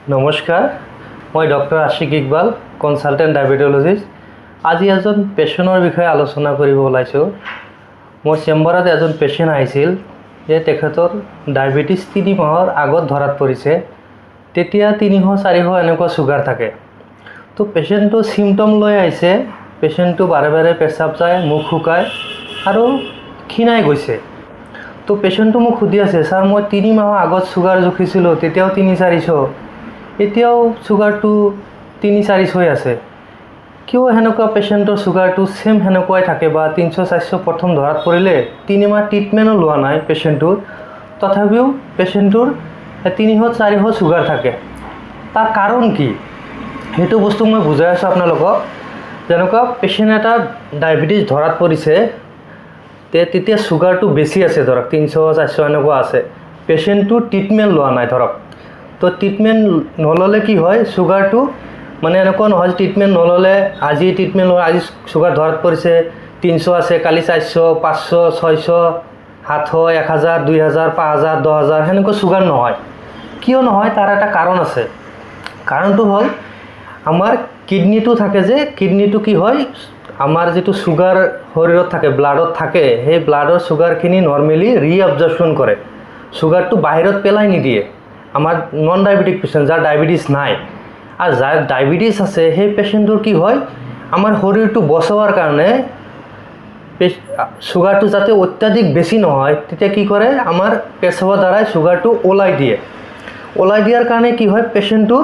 নমস্কাৰ, মই doctor Ashiq Iqbal, consultant ডায়াবেটিলজিষ্ট। আজি এজন পেশেন্টৰ বিষয়ে আলোচনা কৰিব ওলাইছোঁ। মোৰ চেম্বাৰত এজন পেশেন্ট আহিছিল যে তেখেতৰ ডায়াবেটিছ 3 মাহৰ আগত ধৰাত পৰিছে। তেতিয়া 300-400 এনেকুৱা সুগাৰ থাকে। তো পেশেন্টটো সিম্পটম লৈ আহিছে। পেশেন্টটো বাৰে বাৰে পেচাব যায়, মুখ শুকায় আৰু ক্ষীণাই গৈছে। তো পেশেন্টটো মোক সুধি আছে, স্যাৰ মই 3 মাহৰ আগত সুগাৰ জুখিছিলোঁ, তেতিয়াও 300-400, এতিয়াও সুগাৰটো 300-400 আছে। কিয় হেনেকুৱা পেশেন্টৰ সুগাৰটো সেম হেনেকুৱাই থাকে বা 300-400 প্ৰথম ধৰাত পৰিলে 3 মাহ ট্ৰিটমেণ্টো লোৱা নাই পেশেন্টটোৰ, তথাপিও পেশেন্টটোৰ 300-400 সুগাৰ থাকে। তাৰ কাৰণ কি সেইটো বস্তু মই বুজাই আছোঁ আপোনালোকক। যেনেকুৱা পেশেন্ট এটা ডায়াবেটিছ ধৰাত পৰিছে, তেতিয়া সুগাৰটো বেছি আছে, ধৰক 300-400 এনেকুৱা আছে। পেশেন্টটো ট্ৰিটমেণ্ট লোৱা নাই ধৰক। তো ট্ৰিটমেণ্ট নল'লে কি হয়, সুগাৰটো মানে এনেকুৱা নহয় ট্ৰিটমেণ্ট নল'লে আজি ট্ৰিটমেণ্ট লয়, আজি সুগাৰ ধৰাত পৰিছে 300 আছে, কালি 400, 500, 600, 700, 1000, 2000, 5000, 10000 সেনেকুৱা সুগাৰ নহয়। কিয় নহয় তাৰ এটা কাৰণ আছে। কাৰণটো হ'ল আমাৰ কিডনিটো থাকে যে, কিডনিটো কি হয়, আমাৰ যেটো সুগাৰ শৰীৰত থাকে, ব্লাডত থাকে, সেই ব্লাডৰ সুগাৰখিনি নৰ্মেলি ৰিএবজৰ্পশ্যন কৰে, সুগাৰটো বাহিৰত পেলাই নিদিয়ে। আমাৰ নন ডায়াবেটিক পেশেন্ট যাৰ ডায়াবেটিছ নাই আৰু যাৰ ডায়াবেটিছ আছে, সেই পেশেন্টৰ কি হয়, আমাৰ শৰীৰটো বচাবৰ কাৰণে সুগাৰটো যাতে অত্যাধিক বেছি নহয়, তেতিয়া কি কৰে, আমাৰ পেচাবৰ দ্বাৰাই সুগাৰটো ওলাই দিয়ে। ওলাই দিয়াৰ কাৰণে কি হয়, পেশেন্টৰ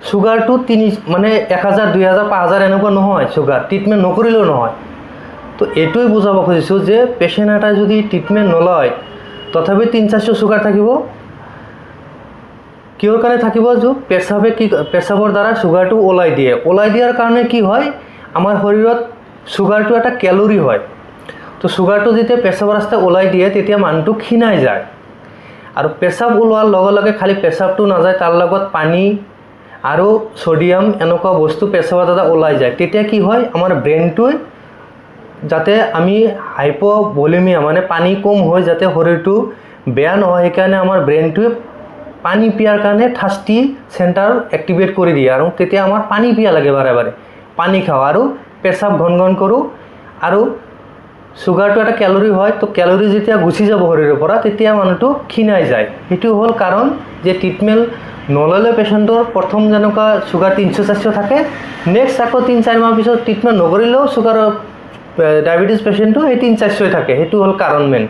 সুগাৰটো 1000, 2000, 5000 এনেকুৱা নহয়, সুগাৰ ট্ৰিটমেণ্ট নকৰিলেও নহয়। তো এইটোৱে বুজাব খুজিছোঁ যে পেশেন্ট এটাই যদি ট্ৰিটমেণ্ট নলয় তথাপি 300-400 সুগাৰ থাকিব। কিহৰ কাৰণে থাকিব, যে পেচাবৰ দ্বাৰা সুগাৰটো ওলাই দিয়ে। ওলাই দিয়াৰ কাৰণে কি হয়, আমাৰ শৰীৰত সুগাৰটো এটা কেলৰি হয়। তো সুগাৰটো যেতিয়া পেচাবৰ ৰাস্তাত ওলাই দিয়ে তেতিয়া মানুহটো ক্ষীণাই যায়। আৰু পেচাব ওলোৱাৰ লগে লগে খালি পেচাবটো নাযায়, তাৰ লগত পানী আৰু সোডিয়াম এনেকুৱা বস্তু পেচাবৰ দ্বাৰা ওলাই যায়। তেতিয়া কি হয়, আমাৰ ব্ৰেইনটোৱে যাতে আমি হাইপোভলিমিয়া মানে পানী কম হৈ যাতে শৰীৰটো বেয়া নহয়, সেইকাৰণে আমাৰ ব্ৰেইনটোৱে পানী পিয়াৰ কাৰণে থাৰ্ষ্টি চেণ্টাৰ এক্টিভেট কৰি দিয়ে। আৰু তেতিয়া আমাৰ পানী পিয়া লাগে, বাৰে বাৰে পানী খাওঁ আৰু পেচাব ঘন কৰোঁ। আৰু সুগাৰটো এটা কেলৰি হয়, তো কেলৰি যেতিয়া গুচি যাব শৰীৰৰ পৰা তেতিয়া মানুহটো ক্ষীণাই যায়। সেইটো হ'ল কাৰণ যে ট্ৰিটমেণ্ট নল'লে পেশেন্টৰ প্ৰথম যেনেকুৱা সুগাৰ 300-400 থাকে, নেক্সট আকৌ 3-4 মাহ পিছত ট্ৰিটমেণ্ট নকৰিলেও সুগাৰৰ ডায়াবেটিছ পেশেন্টটো সেই 300-400 থাকে। সেইটো হ'ল কাৰণ মেইন।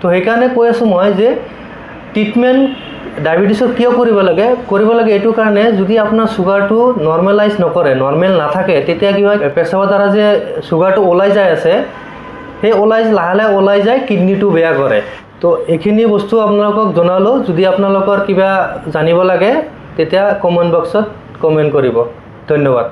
তো সেইকাৰণে কৈ আছোঁ মই যে ট্ৰিটমেণ্ট ডায়াবেটিছৰ কিয় কৰিব লাগে এইটো কাৰণে, যদি আপোনাৰ সুগাৰটো নৰ্মেলাইজ নকৰে, নৰ্মেল নাথাকে, তেতিয়া কি হয়, পেচাবৰ দ্বাৰা যে সুগাৰটো ওলাই যায় আছে, সেই লাহে লাহে ওলাই যায়, কিডনিটো বেয়া কৰে। তো এইখিনি বস্তু আপোনালোকক জনালোঁ। যদি আপোনালোকৰ কিবা জানিব লাগে তেতিয়া কমেণ্ট বক্সত কমেণ্ট কৰিব। ধন্যবাদ।